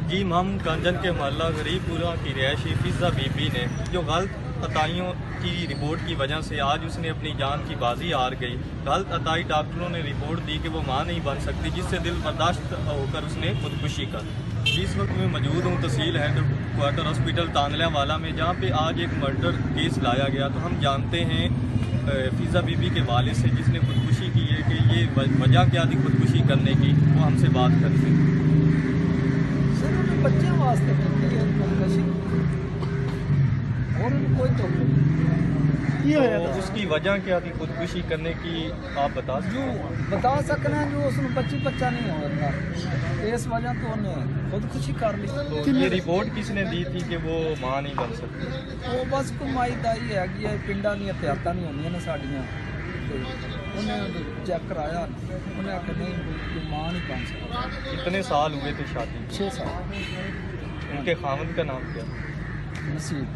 जी हम कंजन के मोहल्ला गरीबपुरा की रिहायशी फिजा बीबी ने जो गलत अताइयों की रिपोर्ट की वजह से आज उसने अपनी जान की बाजी हार गई। गलत अताई डॉक्टरों ने रिपोर्ट दी कि वो मां नहीं बन सकती, जिससे दिल बर्दाश्त होकर उसने खुदकुशी कर। इस वक्त मैं मौजूद हूँ तहसील हेड क्वार्टर हॉस्पिटल तांदल्यावाला में, जहाँ पे आज एक मर्डर केस लाया गया। तो हम जानते हैं फिजा बीबी के वालिद से जिसने खुदकुशी की है कि ये वजह क्या थी खुदकुशी करने की, वो हमसे बात करते हैं। सर बच्चे वास्ते की है खुदकुशी और कोई तो उसकी वजह क्या थी खुदकुशी करने की, आप बता सकते हैं जो उसने बच्चा नहीं होता, इस वजह तो उन्हें खुदकुशी कर ली। तो ये रिपोर्ट किसने दी थी कि वो मां नहीं बन सकती? वो बस कमाई दाई है पिंडा दी हत्याता नहीं होंदियां ने साडियां, उन्हें चेक कराया, उन्हें आखिर नहीं मां नहीं बन सकती। कितने साल हुए थे शादी? 6 साल। उनके खामद का नाम क्या? नसीब।